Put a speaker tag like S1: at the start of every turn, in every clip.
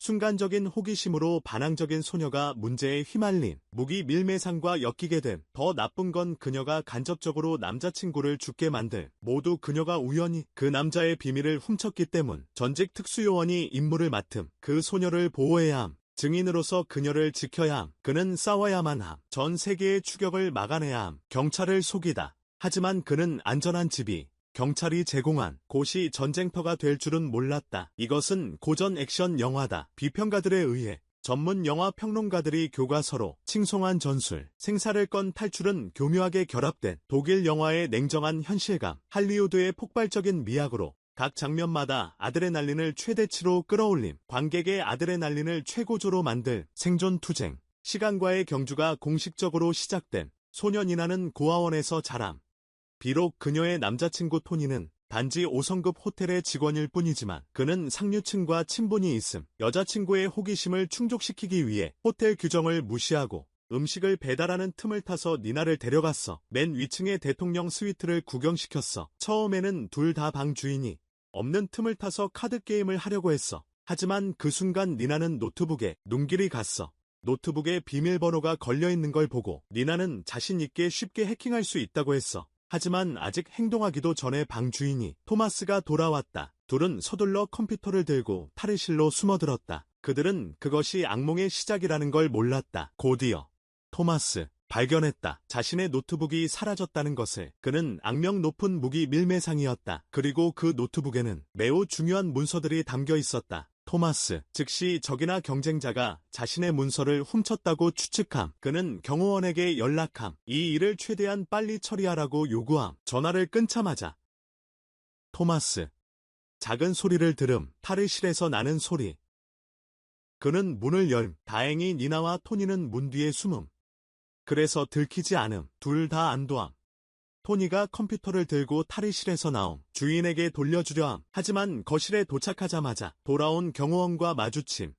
S1: 순간적인 호기심으로 반항적인 소녀가 문제에 휘말린 무기 밀매상과 엮이게 됨. 더 나쁜 건 그녀가 간접적으로 남자친구를 죽게 만들. 모두 그녀가 우연히 그 남자의 비밀을 훔쳤기 때문. 전직 특수요원이 임무를 맡음. 그 소녀를 보호해야 함. 증인으로서 그녀를 지켜야 함. 그는 싸워야만 함. 전 세계의 추격을 막아내야 함. 경찰을 속이다. 하지만 그는 안전한 집이 경찰이 제공한 곳이 전쟁터가 될 줄은 몰랐다. 이것은 고전 액션 영화다. 비평가들에 의해 전문 영화 평론가들이 교과서로 칭송한 전술, 생사를 건 탈출은 교묘하게 결합된 독일 영화의 냉정한 현실감, 할리우드의 폭발적인 미학으로 각 장면마다 아드레날린을 최대치로 끌어올림, 관객의 아드레날린을 최고조로 만들 생존 투쟁, 시간과의 경주가 공식적으로 시작된 소녀 니나는 고아원에서 자람. 비록 그녀의 남자친구 토니는 단지 5성급 호텔의 직원일 뿐이지만 그는 상류층과 친분이 있음. 여자친구의 호기심을 충족시키기 위해 호텔 규정을 무시하고 음식을 배달하는 틈을 타서 니나를 데려갔어. 맨 위층의 대통령 스위트를 구경시켰어. 처음에는 둘 다 방 주인이 없는 틈을 타서 카드게임을 하려고 했어. 하지만 그 순간 니나는 노트북에 눈길이 갔어. 노트북에 비밀번호가 걸려있는 걸 보고 니나는 자신 있게 쉽게 해킹할 수 있다고 했어. 하지만 아직 행동하기도 전에 방 주인이 토마스가 돌아왔다. 둘은 서둘러 컴퓨터를 들고 탈의실로 숨어들었다. 그들은 그것이 악몽의 시작이라는 걸 몰랐다. 곧이어 토마스 발견했다. 자신의 노트북이 사라졌다는 것을. 그는 악명 높은 무기 밀매상이었다. 그리고 그 노트북에는 매우 중요한 문서들이 담겨 있었다. 토마스, 즉시 적이나 경쟁자가 자신의 문서를 훔쳤다고 추측함. 그는 경호원에게 연락함. 이 일을 최대한 빨리 처리하라고 요구함. 전화를 끊자마자 토마스, 작은 소리를 들음. 탈의실에서 나는 소리. 그는 문을 열. 다행히 니나와 토니는 문 뒤에 숨음. 그래서 들키지 않음. 둘 다 안도함. 토니가 컴퓨터를 들고 탈의실에서 나옴. 주인에게 돌려주려 함. 하지만 거실에 도착하자마자 돌아온 경호원과 마주침.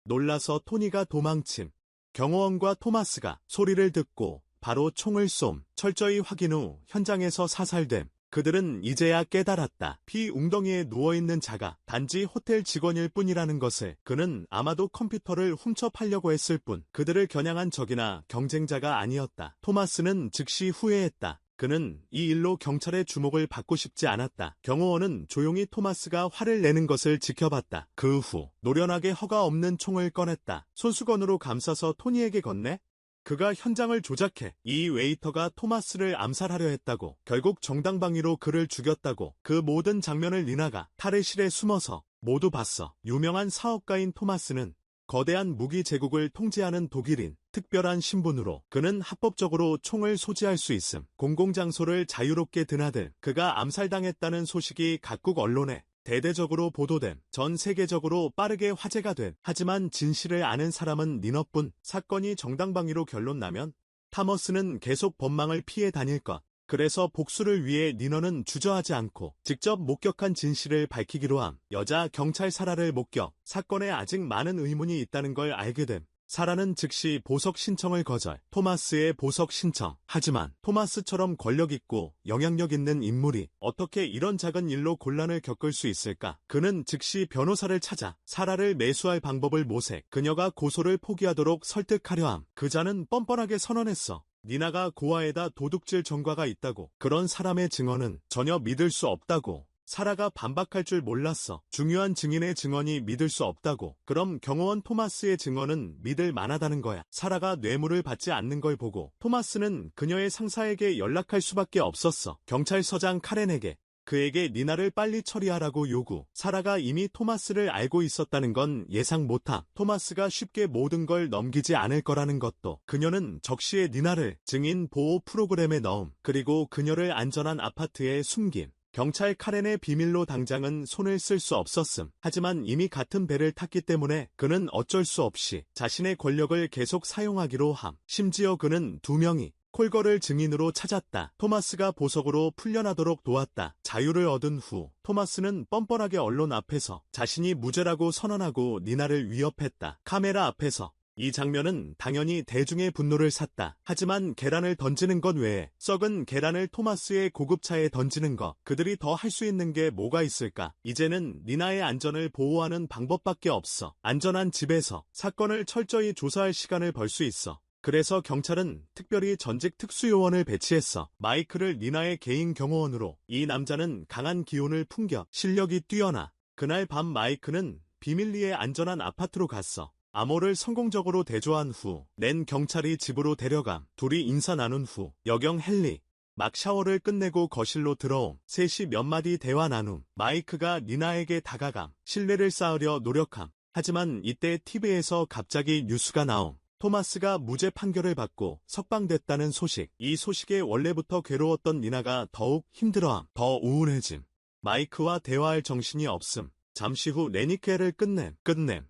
S1: 놀라서 토니가 도망침. 경호원과 토마스가 소리를 듣고 바로 총을 쏨. 철저히 확인 후 현장에서 사살됨. 그들은 이제야 깨달았다. 피 웅덩이에 누워있는 자가 단지 호텔 직원일 뿐이라는 것을. 그는 아마도 컴퓨터를 훔쳐 팔려고 했을 뿐 그들을 겨냥한 적이나 경쟁자가 아니었다. 토마스는 즉시 후회했다. 그는 이 일로 경찰의 주목을 받고 싶지 않았다. 경호원은 조용히 토마스가 화를 내는 것을 지켜봤다. 그 후 노련하게 허가 없는 총을 꺼냈다. 손수건으로 감싸서 토니에게 건네? 그가 현장을 조작해 이 웨이터가 토마스를 암살하려 했다고. 결국 정당방위로 그를 죽였다고. 그 모든 장면을 니나가 탈의실에 숨어서 모두 봤어. 유명한 사업가인 토마스는 거대한 무기 제국을 통제하는 독일인. 특별한 신분으로 그는 합법적으로 총을 소지할 수 있음. 공공장소를 자유롭게 드나들. 그가 암살당했다는 소식이 각국 언론에 대대적으로 보도됨. 전 세계적으로 빠르게 화제가 된. 하지만 진실을 아는 사람은 니너뿐. 사건이 정당방위로 결론 나면 타머스는 계속 법망을 피해 다닐 것. 그래서 복수를 위해 니너는 주저하지 않고 직접 목격한 진실을 밝히기로 함. 여자 경찰 사라를 목격. 사건에 아직 많은 의문이 있다는 걸 알게 됨. 사라는 즉시 보석 신청을 거절. 토마스의 보석 신청. 하지만 토마스처럼 권력있고 영향력 있는 인물이 어떻게 이런 작은 일로 곤란을 겪을 수 있을까? 그는 즉시 변호사를 찾아 사라를 매수할 방법을 모색. 그녀가 고소를 포기하도록 설득하려 함. 그자는 뻔뻔하게 선언했어. 니나가 고아에다 도둑질 전과가 있다고. 그런 사람의 증언은 전혀 믿을 수 없다고. 사라가 반박할 줄 몰랐어. 중요한 증인의 증언이 믿을 수 없다고. 그럼 경호원 토마스의 증언은 믿을 만하다는 거야. 사라가 뇌물을 받지 않는 걸 보고 토마스는 그녀의 상사에게 연락할 수밖에 없었어. 경찰서장 카렌에게. 그에게 니나를 빨리 처리하라고 요구. 사라가 이미 토마스를 알고 있었다는 건 예상 못함. 토마스가 쉽게 모든 걸 넘기지 않을 거라는 것도. 그녀는 적시에 니나를 증인 보호 프로그램에 넣음. 그리고 그녀를 안전한 아파트에 숨김. 경찰 카렌의 비밀로 당장은 손을 쓸 수 없었음. 하지만 이미 같은 배를 탔기 때문에 그는 어쩔 수 없이 자신의 권력을 계속 사용하기로 함. 심지어 그는 2명이 콜걸을 증인으로 찾았다. 토마스가 보석으로 풀려나도록 도왔다. 자유를 얻은 후 토마스는 뻔뻔하게 언론 앞에서 자신이 무죄라고 선언하고 니나를 위협했다. 카메라 앞에서 이 장면은 당연히 대중의 분노를 샀다. 하지만 계란을 던지는 것 외에 썩은 계란을 토마스의 고급차에 던지는 것, 그들이 더 할 수 있는 게 뭐가 있을까? 이제는 니나의 안전을 보호하는 방법밖에 없어. 안전한 집에서 사건을 철저히 조사할 시간을 벌 수 있어. 그래서 경찰은 특별히 전직 특수요원을 배치했어. 마이크를 니나의 개인 경호원으로. 이 남자는 강한 기운을 풍겨 실력이 뛰어나. 그날 밤 마이크는 비밀리에 안전한 아파트로 갔어. 암호를 성공적으로 대조한 후 낸 경찰이 집으로 데려감. 둘이 인사 나눈 후 여경 헨리. 막 샤워를 끝내고 거실로 들어옴. 셋이 몇 마디 대화 나눔. 마이크가 니나에게 다가감. 신뢰를 쌓으려 노력함. 하지만 이때 TV에서 갑자기 뉴스가 나옴. 토마스가 무죄 판결을 받고 석방됐다는 소식. 이 소식에 원래부터 괴로웠던 니나가 더욱 힘들어함. 더 우울해짐. 마이크와 대화할 정신이 없음. 잠시 후 레니케를 끝냄.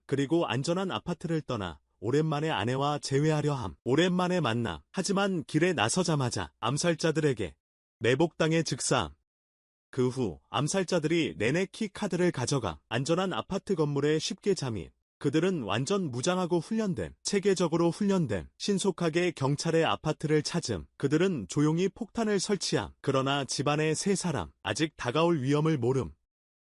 S1: 그리고 안전한 아파트를 떠나 오랜만에 아내와 재회하려 함. 오랜만에 만남. 하지만 길에 나서자마자 암살자들에게 매복당해 즉사함. 그 후 암살자들이 레네키 카드를 가져가 안전한 아파트 건물에 쉽게 잠입. 그들은 완전 무장하고 훈련됨, 체계적으로 훈련됨, 신속하게 경찰의 아파트를 찾음. 그들은 조용히 폭탄을 설치함. 그러나 집안의 세 사람, 아직 다가올 위험을 모름.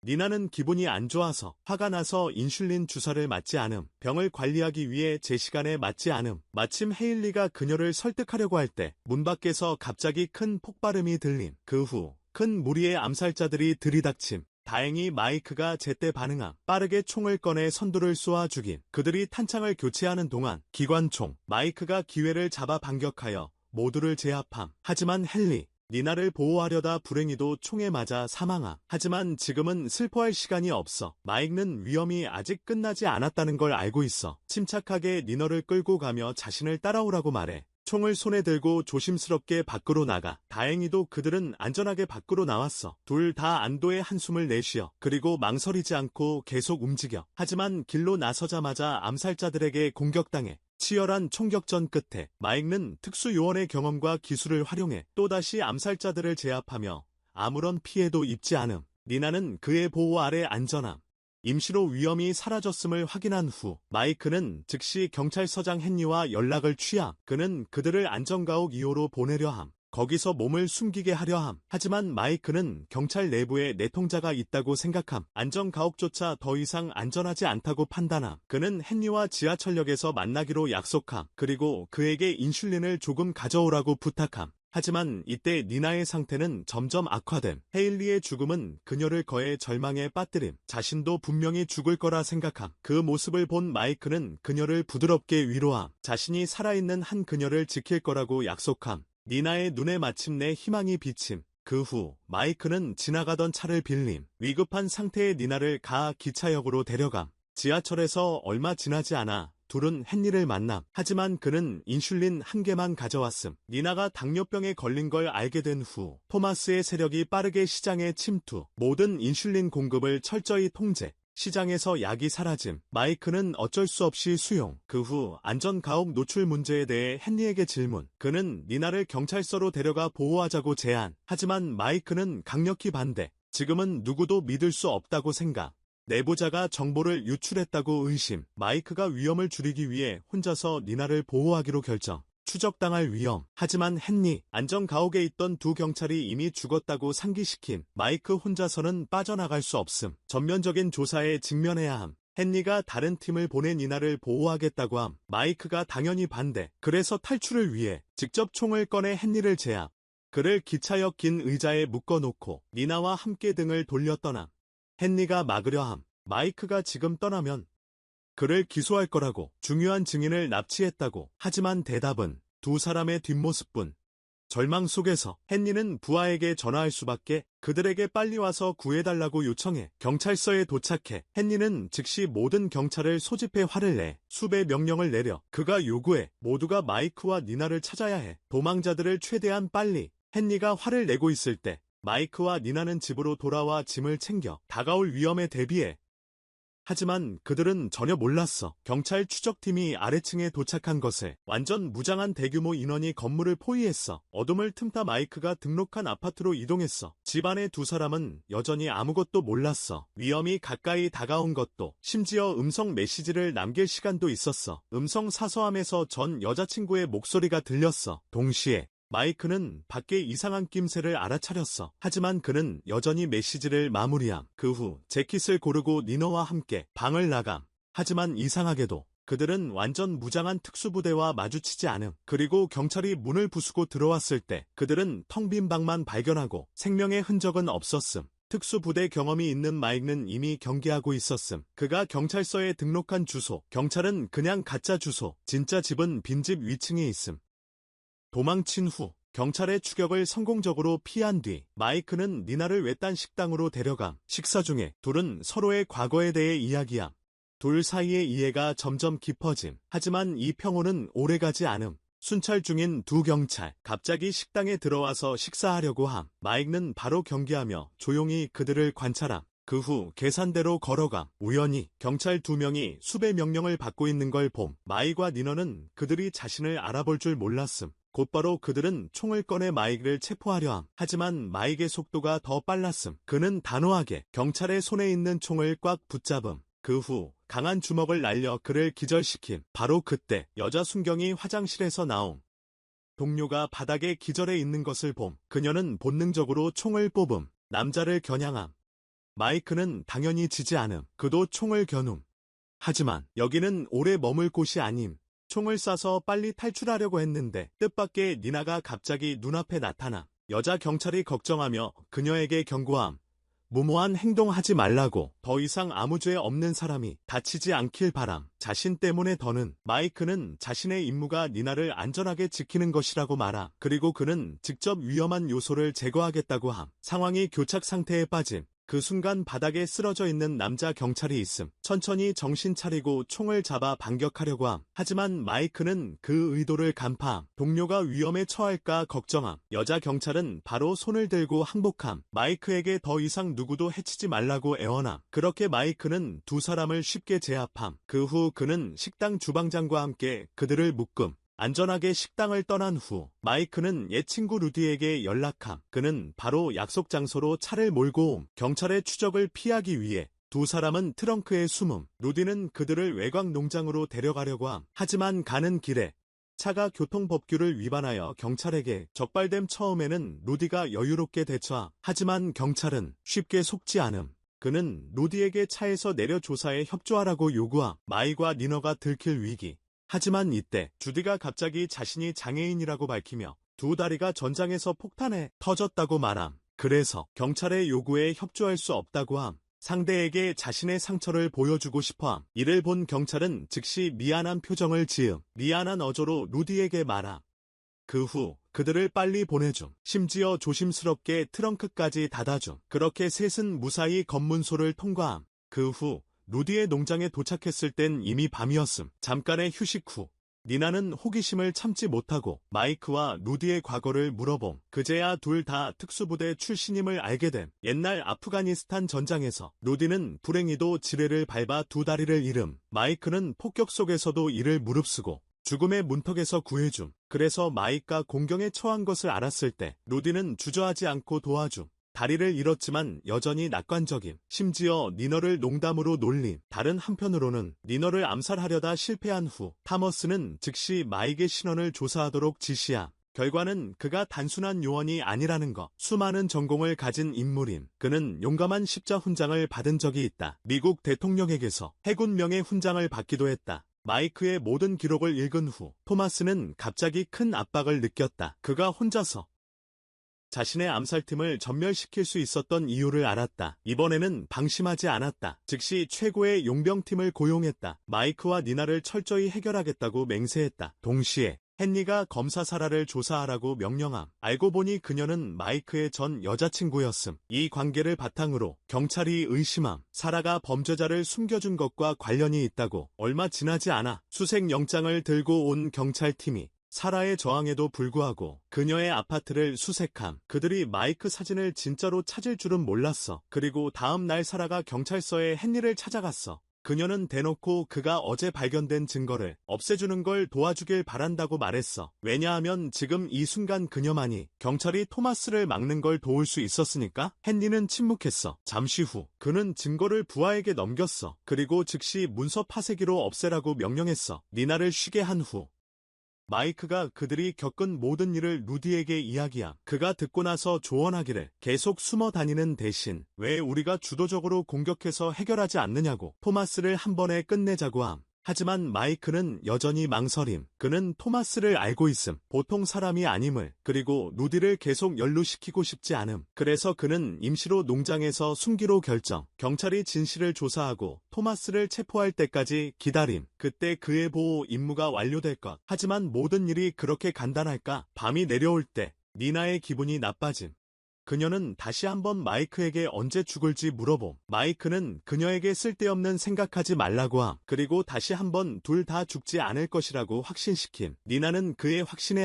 S1: 니나는 기분이 안 좋아서, 화가 나서 인슐린 주사를 맞지 않음. 병을 관리하기 위해 제 시간에 맞지 않음. 마침 헤일리가 그녀를 설득하려고 할 때 문 밖에서 갑자기 큰 폭발음이 들림. 그 후 큰 무리의 암살자들이 들이닥침. 다행히 마이크가 제때 반응함. 빠르게 총을 꺼내 선두를 쏘아 죽임. 그들이 탄창을 교체하는 동안 기관총 마이크가 기회를 잡아 반격하여 모두를 제압함. 하지만 헨리, 니나를 보호하려다 불행히도 총에 맞아 사망함. 하지만 지금은 슬퍼할 시간이 없어. 마이크는 위험이 아직 끝나지 않았다는 걸 알고 있어. 침착하게 니너를 끌고 가며 자신을 따라오라고 말해. 총을 손에 들고 조심스럽게 밖으로 나가. 다행히도 그들은 안전하게 밖으로 나왔어. 둘 다 안도의 한숨을 내쉬어. 그리고 망설이지 않고 계속 움직여. 하지만 길로 나서자마자 암살자들에게 공격당해. 치열한 총격전 끝에 마이크는 특수요원의 경험과 기술을 활용해 또다시 암살자들을 제압하며 아무런 피해도 입지 않음. 니나는 그의 보호 아래 안전함. 임시로 위험이 사라졌음을 확인한 후 마이크는 즉시 경찰서장 헨리와 연락을 취함. 그는 그들을 안전가옥 2호로 보내려 함. 거기서 몸을 숨기게 하려 함. 하지만 마이크는 경찰 내부에 내통자가 있다고 생각함. 안전가옥조차 더 이상 안전하지 않다고 판단함. 그는 헨리와 지하철역에서 만나기로 약속함. 그리고 그에게 인슐린을 조금 가져오라고 부탁함. 하지만 이때 니나의 상태는 점점 악화됨. 헤일리의 죽음은 그녀를 거의 절망에 빠뜨림. 자신도 분명히 죽을 거라 생각함. 그 모습을 본 마이크는 그녀를 부드럽게 위로함. 자신이 살아있는 한 그녀를 지킬 거라고 약속함. 니나의 눈에 마침내 희망이 비침. 그 후 마이크는 지나가던 차를 빌림. 위급한 상태의 니나를 가 기차역으로 데려감. 지하철에서 얼마 지나지 않아 둘은 헨리를 만남. 하지만 그는 인슐린 한 개만 가져왔음. 니나가 당뇨병에 걸린 걸 알게 된 후 토마스의 세력이 빠르게 시장에 침투. 모든 인슐린 공급을 철저히 통제. 시장에서 약이 사라짐. 마이크는 어쩔 수 없이 수용. 그 후 안전가옥 노출 문제에 대해 헨리에게 질문. 그는 니나를 경찰서로 데려가 보호하자고 제안. 하지만 마이크는 강력히 반대. 지금은 누구도 믿을 수 없다고 생각. 내부자가 정보를 유출했다고 의심. 마이크가 위험을 줄이기 위해 혼자서 니나를 보호하기로 결정. 추적당할 위험. 하지만 헨리, 안전가옥에 있던 두 경찰이 이미 죽었다고 상기시킴. 마이크 혼자서는 빠져나갈 수 없음. 전면적인 조사에 직면해야 함. 헨리가 다른 팀을 보내 니나를 보호하겠다고 함. 마이크가 당연히 반대. 그래서 탈출을 위해 직접 총을 꺼내 헨리를 제압. 그를 기차역 긴 의자에 묶어놓고 니나와 함께 등을 돌려 떠남. 헨리가 막으려 함. 마이크가 지금 떠나면 그를 기소할 거라고. 중요한 증인을 납치했다고. 하지만 대답은 두 사람의 뒷모습뿐. 절망 속에서 헨리는 부하에게 전화할 수밖에. 그들에게 빨리 와서 구해달라고 요청해. 경찰서에 도착해 헨리는 즉시 모든 경찰을 소집해 화를 내. 수배 명령을 내려. 그가 요구해. 모두가 마이크와 니나를 찾아야 해. 도망자들을 최대한 빨리. 헨리가 화를 내고 있을 때 마이크와 니나는 집으로 돌아와 짐을 챙겨 다가올 위험에 대비해. 하지만 그들은 전혀 몰랐어. 경찰 추적팀이 아래층에 도착한 것을. 완전 무장한 대규모 인원이 건물을 포위했어. 어둠을 틈타 마이크가 등록한 아파트로 이동했어. 집안의 두 사람은 여전히 아무것도 몰랐어. 위험이 가까이 다가온 것도, 심지어 음성 메시지를 남길 시간도 있었어. 음성 사서함에서 전 여자친구의 목소리가 들렸어. 동시에 마이크는 밖에 이상한 낌새를 알아차렸어. 하지만 그는 여전히 메시지를 마무리함. 그 후 재킷을 고르고 니너와 함께 방을 나감. 하지만 이상하게도 그들은 완전 무장한 특수부대와 마주치지 않음. 그리고 경찰이 문을 부수고 들어왔을 때 그들은 텅 빈 방만 발견하고 생명의 흔적은 없었음. 특수부대 경험이 있는 마이크는 이미 경계하고 있었음. 그가 경찰서에 등록한 주소, 경찰은 그냥 가짜 주소, 진짜 집은 빈집 위층에 있음. 도망친 후 경찰의 추격을 성공적으로 피한 뒤 마이크는 니나를 외딴 식당으로 데려감. 식사 중에 둘은 서로의 과거에 대해 이야기함. 둘 사이의 이해가 점점 깊어짐. 하지만 이 평온은 오래가지 않음. 순찰 중인 두 경찰, 갑자기 식당에 들어와서 식사하려고 함. 마이크는 바로 경계하며 조용히 그들을 관찰함. 그 후 계산대로 걸어감. 우연히 경찰 두 명이 수배 명령을 받고 있는 걸 봄. 마이과 니너는 그들이 자신을 알아볼 줄 몰랐음. 곧바로 그들은 총을 꺼내 마이크를 체포하려 함. 하지만 마이크의 속도가 더 빨랐음. 그는 단호하게 경찰의 손에 있는 총을 꽉 붙잡음. 그 후 강한 주먹을 날려 그를 기절시킴. 바로 그때 여자 순경이 화장실에서 나옴. 동료가 바닥에 기절해 있는 것을 봄. 그녀는 본능적으로 총을 뽑음. 남자를 겨냥함. 마이크는 당연히 지지 않음. 그도 총을 겨눔. 하지만 여기는 오래 머물 곳이 아님. 총을 쏴서 빨리 탈출하려고 했는데 뜻밖의 니나가 갑자기 눈앞에 나타나. 여자 경찰이 걱정하며 그녀에게 경고함. 무모한 행동하지 말라고. 더 이상 아무 죄 없는 사람이 다치지 않길 바람. 자신 때문에 더는 마이크는 자신의 임무가 니나를 안전하게 지키는 것이라고 말함. 그리고 그는 직접 위험한 요소를 제거하겠다고 함. 상황이 교착 상태에 빠짐. 그 순간 바닥에 쓰러져 있는 남자 경찰이 있음. 천천히 정신 차리고 총을 잡아 반격하려고 함. 하지만 마이크는 그 의도를 간파함. 동료가 위험에 처할까 걱정함. 여자 경찰은 바로 손을 들고 항복함. 마이크에게 더 이상 누구도 해치지 말라고 애원함. 그렇게 마이크는 두 사람을 쉽게 제압함. 그 후 그는 식당 주방장과 함께 그들을 묶음. 안전하게 식당을 떠난 후 마이크는 옛 친구 루디에게 연락함. 그는 바로 약속 장소로 차를 몰고 옴. 경찰의 추적을 피하기 위해 두 사람은 트렁크에 숨음. 루디는 그들을 외곽 농장으로 데려가려고 함. 하지만 가는 길에 차가 교통법규를 위반하여 경찰에게 적발됨. 처음에는 루디가 여유롭게 대처함. 하지만 경찰은 쉽게 속지 않음. 그는 루디에게 차에서 내려 조사에 협조하라고 요구함. 마이과 니너가 들킬 위기. 하지만 이때 주디가 갑자기 자신이 장애인이라고 밝히며 두 다리가 전장에서 폭탄에 터졌다고 말함. 그래서 경찰의 요구에 협조할 수 없다고 함. 상대에게 자신의 상처를 보여주고 싶어함. 이를 본 경찰은 즉시 미안한 표정을 지음. 미안한 어조로 루디에게 말함. 그 후 그들을 빨리 보내줌. 심지어 조심스럽게 트렁크까지 닫아줌. 그렇게 셋은 무사히 검문소를 통과함. 그 후 루디의 농장에 도착했을 땐 이미 밤이었음. 잠깐의 휴식 후 니나는 호기심을 참지 못하고 마이크와 루디의 과거를 물어봄. 그제야 둘 다 특수부대 출신임을 알게 됨. 옛날 아프가니스탄 전장에서 루디는 불행히도 지뢰를 밟아 두 다리를 잃음. 마이크는 폭격 속에서도 이를 무릅쓰고 죽음의 문턱에서 구해줌. 그래서 마이크가 공경에 처한 것을 알았을 때 루디는 주저하지 않고 도와줌. 다리를 잃었지만 여전히 낙관적임. 심지어 니너를 농담으로 놀림. 다른 한편으로는 니너를 암살하려다 실패한 후 타머스는 즉시 마이크의 신원을 조사하도록 지시함. 결과는 그가 단순한 요원이 아니라는 것. 수많은 전공을 가진 인물임. 그는 용감한 십자 훈장을 받은 적이 있다. 미국 대통령에게서 해군 명예 훈장을 받기도 했다. 마이크의 모든 기록을 읽은 후 토마스는 갑자기 큰 압박을 느꼈다. 그가 혼자서 자신의 암살팀을 전멸시킬 수 있었던 이유를 알았다. 이번에는 방심하지 않았다. 즉시 최고의 용병팀을 고용했다. 마이크와 니나를 철저히 해결하겠다고 맹세했다. 동시에 헨리가 검사 사라를 조사하라고 명령함. 알고 보니 그녀는 마이크의 전 여자친구였음. 이 관계를 바탕으로 경찰이 의심함. 사라가 범죄자를 숨겨준 것과 관련이 있다고. 얼마 지나지 않아 수색 영장을 들고 온 경찰팀이 사라의 저항에도 불구하고 그녀의 아파트를 수색함. 그들이 마이크 사진을 진짜로 찾을 줄은 몰랐어. 그리고 다음 날 사라가 경찰서에 헨리를 찾아갔어. 그녀는 대놓고 그가 어제 발견된 증거를 없애주는 걸 도와주길 바란다고 말했어. 왜냐하면 지금 이 순간 그녀만이 경찰이 토마스를 막는 걸 도울 수 있었으니까. 헨리는 침묵했어. 잠시 후 그는 증거를 부하에게 넘겼어. 그리고 즉시 문서 파쇄기로 없애라고 명령했어. 니나를 쉬게 한 후 마이크가 그들이 겪은 모든 일을 루디에게 이야기함. 그가 듣고 나서 조언하기를 계속 숨어 다니는 대신 왜 우리가 주도적으로 공격해서 해결하지 않느냐고, 토마스를 한 번에 끝내자고 함. 하지만 마이크는 여전히 망설임. 그는 토마스를 알고 있음. 보통 사람이 아님을. 그리고 루디를 계속 연루시키고 싶지 않음. 그래서 그는 임시로 농장에서 숨기로 결정. 경찰이 진실을 조사하고 토마스를 체포할 때까지 기다림. 그때 그의 보호 임무가 완료될 것. 하지만 모든 일이 그렇게 간단할까? 밤이 내려올 때 니나의 기분이 나빠짐. 그녀는 다시 한번 마이크에게 언제 죽을지 물어봄. 마이크는 그녀에게 쓸데없는 생각하지 말라고 함. 그리고 다시 한번 둘 다 죽지 않을 것이라고 확신시킴. 니나는 그의 확신에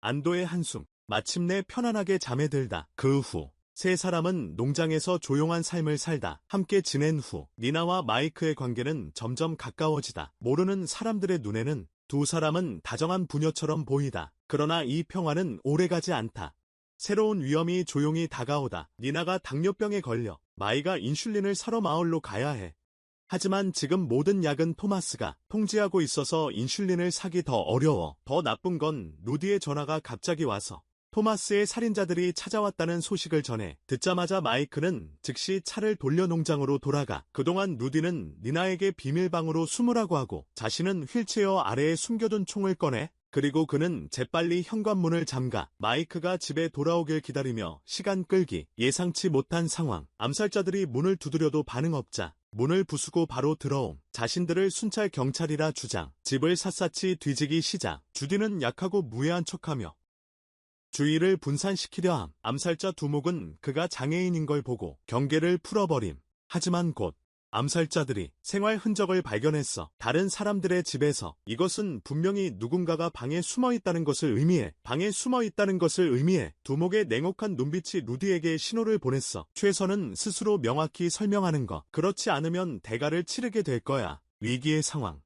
S1: 안도의 한숨. 마침내 편안하게 잠에 들다. 그 후 세 사람은 농장에서 조용한 삶을 살다 함께 지낸 후 니나와 마이크의 관계는 점점 가까워지다. 모르는 사람들의 눈에는 두 사람은 다정한 부녀처럼 보이다. 그러나 이 평화는 오래가지 않다. 새로운 위험이 조용히 다가오다. 니나가 당뇨병에 걸려 마이가 인슐린을 사러 마을로 가야 해. 하지만 지금 모든 약은 토마스가 통제하고 있어서 인슐린을 사기 더 어려워. 더 나쁜 건 루디의 전화가 갑자기 와서 토마스의 살인자들이 찾아왔다는 소식을 전해 듣자마자 마이크는 즉시 차를 돌려 농장으로 돌아가. 그동안 루디는 니나에게 비밀방으로 숨으라고 하고 자신은 휠체어 아래에 숨겨둔 총을 꺼내. 그리고 그는 재빨리 현관문을 잠가 마이크가 집에 돌아오길 기다리며 시간 끌기. 예상치 못한 상황. 암살자들이 문을 두드려도 반응 없자 문을 부수고 바로 들어옴. 자신들을 순찰 경찰이라 주장. 집을 샅샅이 뒤지기 시작. 주디는 약하고 무해한 척하며 주의를 분산시키려 함. 암살자 두목은 그가 장애인인 걸 보고 경계를 풀어버림. 하지만 곧 암살자들이 생활 흔적을 발견했어. 다른 사람들의 집에서. 이것은 분명히 누군가가 방에 숨어 있다는 것을 의미해. 두목의 냉혹한 눈빛이 루디에게 신호를 보냈어. 최선은 스스로 명확히 설명하는 것. 그렇지 않으면 대가를 치르게 될 거야. 위기의 상황.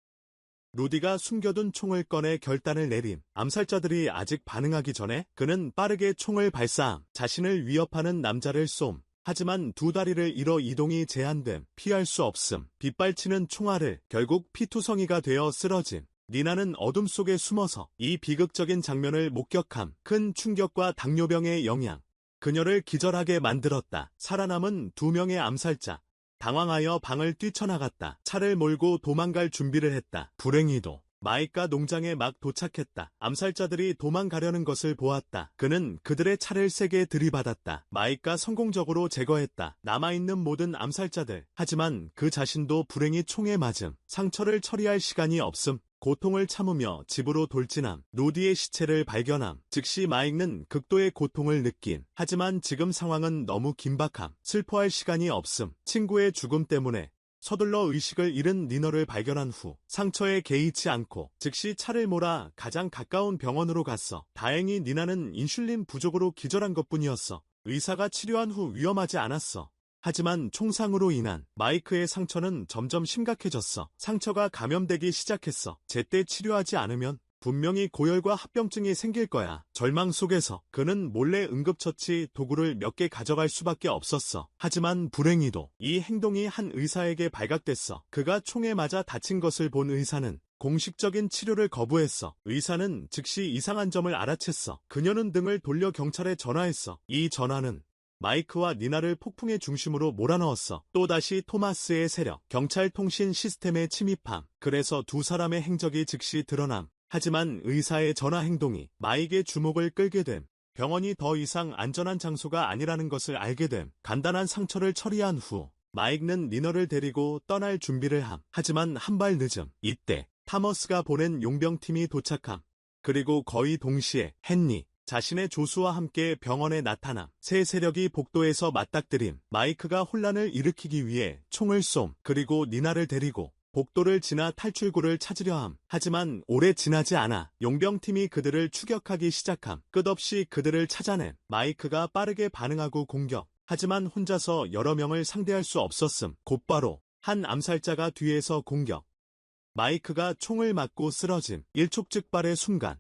S1: 루디가 숨겨둔 총을 꺼내 결단을 내림. 암살자들이 아직 반응하기 전에 그는 빠르게 총을 발사함. 자신을 위협하는 남자를 쏨. 하지만 두 다리를 잃어 이동이 제한됨. 피할 수 없음. 빗발치는 총알을. 결국 피투성이가 되어 쓰러짐. 니나는 어둠 속에 숨어서 이 비극적인 장면을 목격함. 큰 충격과 당뇨병의 영향. 그녀를 기절하게 만들었다. 살아남은 두 명의 암살자. 당황하여 방을 뛰쳐나갔다. 차를 몰고 도망갈 준비를 했다. 불행히도 마이카 농장에 막 도착했다. 암살자들이 도망가려는 것을 보았다. 그는 그들의 차를 세게 들이받았다. 마이카 성공적으로 제거했다. 남아있는 모든 암살자들. 하지만 그 자신도 불행히 총에 맞음. 상처를 처리할 시간이 없음. 고통을 참으며 집으로 돌진함. 루디의 시체를 발견함. 즉시 마이크는 극도의 고통을 느낀. 하지만 지금 상황은 너무 긴박함. 슬퍼할 시간이 없음. 친구의 죽음 때문에 서둘러 의식을 잃은 니너를 발견한 후 상처에 개의치 않고 즉시 차를 몰아 가장 가까운 병원으로 갔어. 다행히 니나는 인슐린 부족으로 기절한 것뿐이었어. 의사가 치료한 후 위험하지 않았어. 하지만 총상으로 인한 마이크의 상처는 점점 심각해졌어. 상처가 감염되기 시작했어. 제때 치료하지 않으면 분명히 고열과 합병증이 생길 거야. 절망 속에서 그는 몰래 응급처치 도구를 몇 개 가져갈 수밖에 없었어. 하지만 불행히도 이 행동이 한 의사에게 발각됐어. 그가 총에 맞아 다친 것을 본 의사는 공식적인 치료를 거부했어. 의사는 즉시 이상한 점을 알아챘어. 그녀는 등을 돌려 경찰에 전화했어. 이 전화는 마이크와 니나를 폭풍의 중심으로 몰아넣었어. 또다시 토마스의 세력, 경찰 통신 시스템에 침입함. 그래서 두 사람의 행적이 즉시 드러남. 하지만 의사의 전화 행동이 마이크의 주목을 끌게 됨. 병원이 더 이상 안전한 장소가 아니라는 것을 알게 됨. 간단한 상처를 처리한 후 마이크는 니너를 데리고 떠날 준비를 함. 하지만 한 발 늦음. 이때 타머스가 보낸 용병팀이 도착함. 그리고 거의 동시에 헨리 자신의 조수와 함께 병원에 나타남. 새 세력이 복도에서 맞닥뜨림. 마이크가 혼란을 일으키기 위해 총을 쏨. 그리고 니나를 데리고 복도를 지나 탈출구를 찾으려 함. 하지만 오래 지나지 않아 용병팀이 그들을 추격하기 시작함. 끝없이 그들을 찾아낸 마이크가 빠르게 반응하고 공격. 하지만 혼자서 여러 명을 상대할 수 없었음. 곧바로 한 암살자가 뒤에서 공격. 마이크가 총을 맞고 쓰러짐. 일촉즉발의 순간.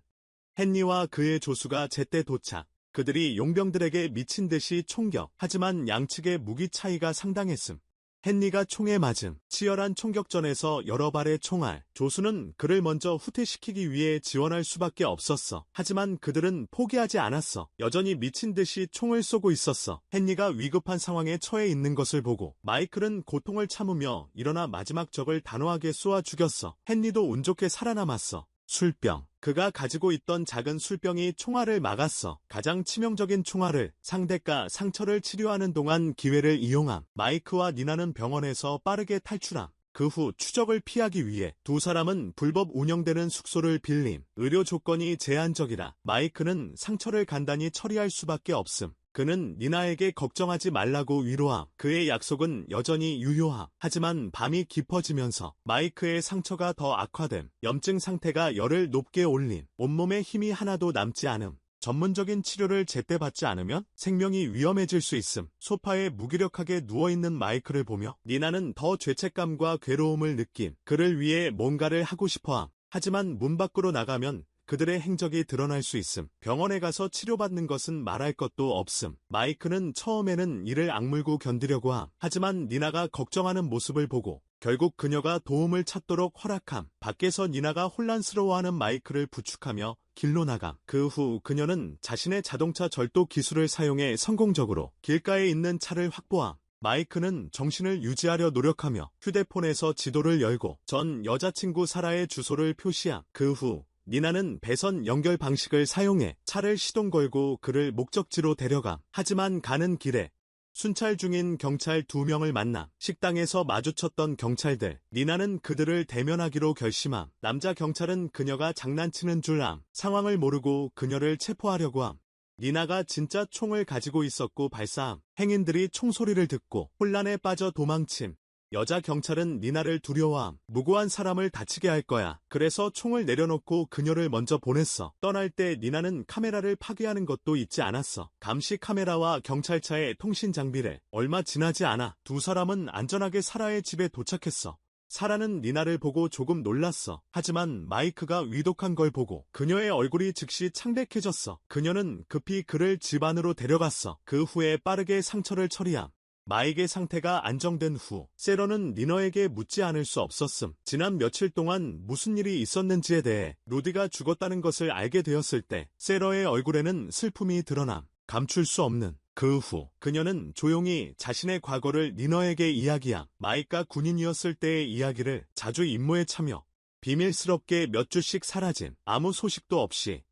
S1: 헨리와 그의 조수가 제때 도착. 그들이 용병들에게 미친 듯이 총격. 하지만 양측의 무기 차이가 상당했음. 헨리가 총에 맞음. 치열한 총격전에서 여러 발의 총알. 조수는 그를 먼저 후퇴시키기 위해 지원할 수밖에 없었어. 하지만 그들은 포기하지 않았어. 여전히 미친 듯이 총을 쏘고 있었어. 헨리가 위급한 상황에 처해 있는 것을 보고 마이클은 고통을 참으며 일어나 마지막 적을 단호하게 쏘아 죽였어. 헨리도 운 좋게 살아남았어. 술병. 그가 가지고 있던 작은 술병이 총알을 막았어. 가장 치명적인 총알을 상대가 상처를 치료하는 동안 기회를 이용함. 마이크와 니나는 병원에서 빠르게 탈출함. 그 후 추적을 피하기 위해 두 사람은 불법 운영되는 숙소를 빌림. 의료 조건이 제한적이라 마이크는 상처를 간단히 처리할 수밖에 없음. 그는 니나에게 걱정하지 말라고 위로함. 그의 약속은 여전히 유효함. 하지만 밤이 깊어지면서 마이크의 상처가 더 악화됨. 염증 상태가 열을 높게 올림. 온몸에 힘이 하나도 남지 않음. 전문적인 치료를 제때 받지 않으면 생명이 위험해질 수 있음. 소파에 무기력하게 누워있는 마이크를 보며 니나는 더 죄책감과 괴로움을 느낌. 그를 위해 뭔가를 하고 싶어함. 하지만 문 밖으로 나가면 그들의 행적이 드러날 수 있음. 병원에 가서 치료받는 것은 말할 것도 없음. 마이크는 처음에는 이를 악물고 견디려고 함. 하지만 니나가 걱정하는 모습을 보고 결국 그녀가 도움을 찾도록 허락함. 밖에서 니나가 혼란스러워하는 마이크를 부축하며 길로 나감. 그 후 그녀는 자신의 자동차 절도 기술을 사용해 성공적으로 길가에 있는 차를 확보함. 마이크는 정신을 유지하려 노력하며 휴대폰에서 지도를 열고 전 여자친구 사라의 주소를 표시함. 그 후 니나는 배선 연결 방식을 사용해 차를 시동 걸고 그를 목적지로 데려감. 하지만 가는 길에 순찰 중인 경찰 2명을 만나 식당에서 마주쳤던 경찰들. 니나는 그들을 대면하기로 결심함. 남자 경찰은 그녀가 장난치는 줄 암. 상황을 모르고 그녀를 체포하려고 함. 니나가 진짜 총을 가지고 있었고 발사함. 행인들이 총소리를 듣고 혼란에 빠져 도망침. 여자 경찰은 니나를 두려워함. 무고한 사람을 다치게 할 거야. 그래서 총을 내려놓고 그녀를 먼저 보냈어. 떠날 때 니나는 카메라를 파괴하는 것도 잊지 않았어. 감시 카메라와 경찰차의 통신 장비를. 얼마 지나지 않아 두 사람은 안전하게 사라의 집에 도착했어. 사라는 니나를 보고 조금 놀랐어. 하지만 마이크가 위독한 걸 보고 그녀의 얼굴이 즉시 창백해졌어. 그녀는 급히 그를 집 안으로 데려갔어. 그 후에 빠르게 상처를 처리함. 마이크의 상태가 안정된 후 세러는 니너에게 묻지 않을 수 없었음. 지난 며칠 동안 무슨 일이 있었는지에 대해. 루디가 죽었다는 것을 알게 되었을 때 세러의 얼굴에는 슬픔이 드러남. 감출 수 없는. 그 후 그녀는 조용히 자신의 과거를 니너에게 이야기함. 마이크가 군인이었을 때의 이야기를 자주 임무에 참여. 비밀스럽게 몇 주씩 사라진. 아무 소식도 없이.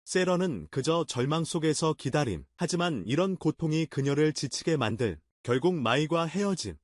S1: 세러는 그저 절망 속에서 기다림. 하지만 이런 고통이 그녀를 지치게 만들. 결국 마이와 헤어짐.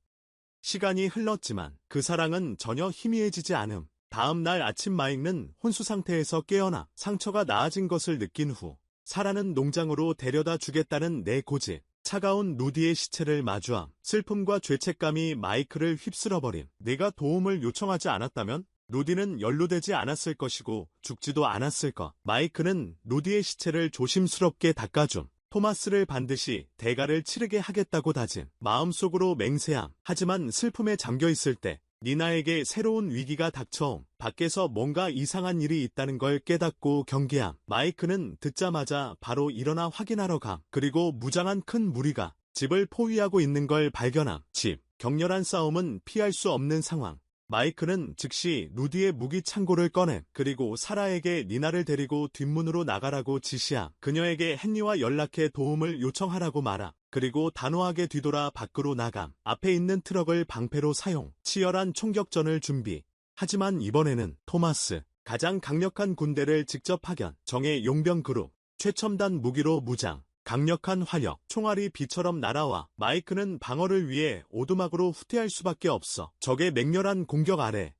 S1: 시간이 흘렀지만 그 사랑은 전혀 희미해지지 않음. 다음 날 아침 마이는 혼수 상태에서 깨어나 상처가 나아진 것을 느낀 후 사라는 농장으로 데려다 주겠다는 내 고집. 차가운 루디의 시체를 마주함. 슬픔과 죄책감이 마이크를 휩쓸어버림. 내가 도움을 요청하지 않았다면 루디는 연루되지 않았을 것이고 죽지도 않았을 것. 마이크는 루디의 시체를 조심스럽게 닦아줌. 토마스를 반드시 대가를 치르게 하겠다고 다짐. 마음속으로 맹세함. 하지만 슬픔에 잠겨있을 때 니나에게 새로운 위기가 닥쳐옴. 밖에서 뭔가 이상한 일이 있다는 걸 깨닫고 경계함. 마이크는 듣자마자 바로 일어나 확인하러 감. 그리고 무장한 큰 무리가 집을 포위하고 있는 걸 발견함. 집. 격렬한 싸움은 피할 수 없는 상황. 마이크는 즉시 루디의 무기 창고를 꺼냄. 그리고 사라에게 니나를 데리고 뒷문으로 나가라고 지시함. 그녀에게 헨리와 연락해 도움을 요청하라고 말함. 그리고 단호하게 뒤돌아 밖으로 나감. 앞에 있는 트럭을 방패로 사용. 치열한 총격전을 준비. 하지만 이번에는 토마스. 가장 강력한 군대를 직접 파견. 정예 용병 그룹. 최첨단 무기로 무장. 강력한 화력, 총알이 비처럼 날아와 마이크는 방어를 위해 오두막으로 후퇴할 수밖에 없어. 적의 맹렬한 공격 아래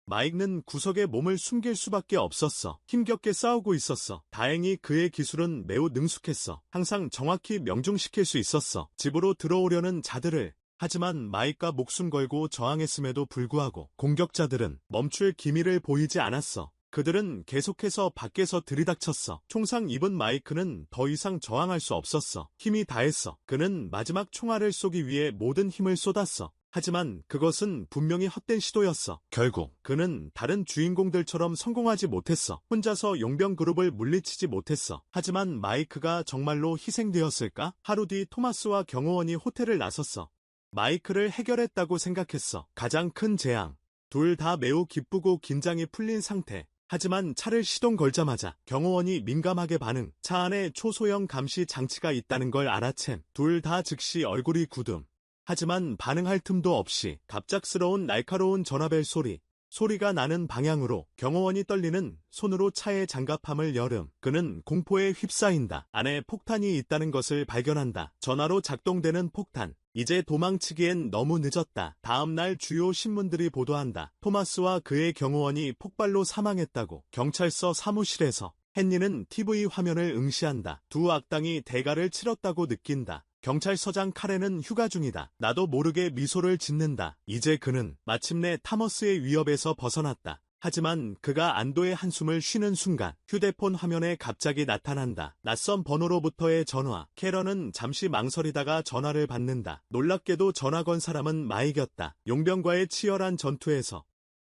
S1: 마이크는 구석에 몸을 숨길 수밖에 없었어. 힘겹게 싸우고 있었어. 다행히 그의 기술은 매우 능숙했어. 항상 정확히 명중시킬 수 있었어. 집으로 들어오려는 자들을. 하지만 마이크가 목숨 걸고 저항했음에도 불구하고 공격자들은 멈출 기미를 보이지 않았어. 그들은 계속해서 밖에서 들이닥쳤어. 총상 입은 마이크는 더 이상 저항할 수 없었어. 힘이 다했어. 그는 마지막 총알을 쏘기 위해 모든 힘을 쏟았어. 하지만 그것은 분명히 헛된 시도였어. 결국 그는 다른 주인공들처럼 성공하지 못했어. 혼자서 용병 그룹을 물리치지 못했어. 하지만 마이크가 정말로 희생되었을까? 하루 뒤 토마스와 경호원이 호텔을 나섰어. 마이크를 해결했다고 생각했어. 가장 큰 재앙. 둘 다 매우 기쁘고 긴장이 풀린 상태. 하지만 차를 시동 걸자마자 경호원이 민감하게 반응. 차 안에 초소형 감시 장치가 있다는 걸 알아챈. 둘 다 즉시 얼굴이 굳음. 하지만 반응할 틈도 없이 갑작스러운 날카로운 전화벨 소리. 소리가 나는 방향으로 경호원이 떨리는 손으로 차의 장갑함을 열음. 그는 공포에 휩싸인다. 안에 폭탄이 있다는 것을 발견한다. 전화로 작동되는 폭탄. 이제 도망치기엔 너무 늦었다. 다음 날 주요 신문들이 보도한다. 토마스와 그의 경호원이 폭발로 사망했다고. 경찰서 사무실에서 헨리는 TV 화면을 응시한다. 두 악당이 대가를 치렀다고 느낀다. 경찰서장 카렌은 휴가 중이다. 나도 모르게 미소를 짓는다. 이제 그는 마침내 타머스의 위협에서 벗어났다. 하지만 그가 안도의 한숨을 쉬는 순간 휴대폰 화면에 갑자기 나타난다. 낯선 번호로부터의 전화. 캐런은 잠시 망설이다가 전화를 받는다. 놀랍게도 전화 건 사람은 마이크였다. 용병과의 치열한 전투에서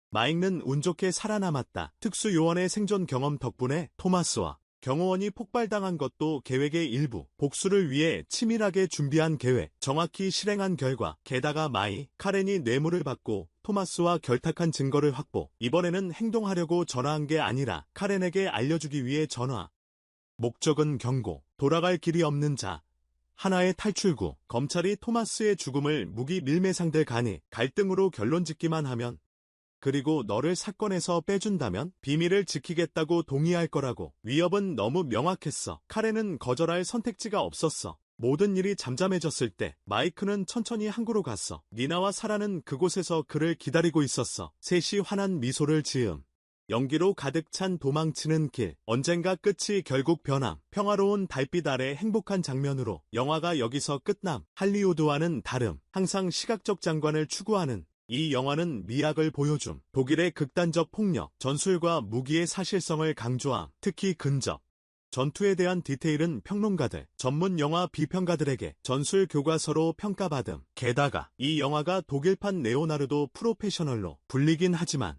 S1: 마이크는 운 좋게 살아남았다. 특수요원의 생존 경험 덕분에 토마스와 경호원이 폭발당한 것도 계획의 일부. 복수를 위해 치밀하게 준비한 계획, 정확히 실행한 결과. 게다가 카렌이 뇌물을 받고 토마스와 결탁한 증거를 확보. 이번에는 행동하려고 전화한 게 아니라 카렌에게 알려주기 위해 전화. 목적은 경고. 돌아갈 길이 없는 자. 하나의 탈출구. 검찰이 토마스의 죽음을 무기 밀매상들 간의 갈등으로 결론짓기만 하면, 그리고 너를 사건에서 빼준다면 비밀을 지키겠다고 동의할 거라고. 위협은 너무 명확했어. 카렌은 거절할 선택지가 없었어. 모든 일이 잠잠해졌을 때 마이크는 천천히 항구로 갔어. 니나와 사라는 그곳에서 그를 기다리고 있었어. 셋이 환한 미소를 지음. 연기로 가득 찬 도망치는 길. 언젠가 끝이 결국 변함. 평화로운 달빛 아래 행복한 장면으로. 영화가 여기서 끝남. 할리우드와는 다름. 항상 시각적 장관을 추구하는 이 영화는 미학을 보여줌. 독일의 극단적 폭력, 전술과 무기의 사실성을 강조함. 특히 근접 전투에 대한 디테일은 평론가들, 전문 영화 비평가들에게 전술 교과서로 평가받음. 게다가 이 영화가 독일판 레오나르도 프로페셔널로 불리긴 하지만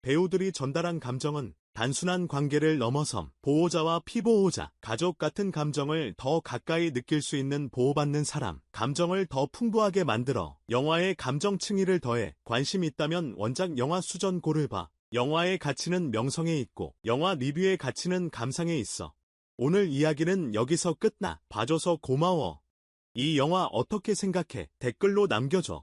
S1: 배우들이 전달한 감정은 단순한 관계를 넘어섬. 보호자와 피보호자, 가족 같은 감정을 더 가까이 느낄 수 있는 보호받는 사람, 감정을 더 풍부하게 만들어. 영화에 감정 층위를 더해. 관심 있다면 원작 영화 수전고를 봐. 영화의 가치는 명성에 있고 영화 리뷰의 가치는 감상에 있어. 오늘 이야기는 여기서 끝나. 봐줘서 고마워. 이 영화 어떻게 생각해? 댓글로 남겨줘.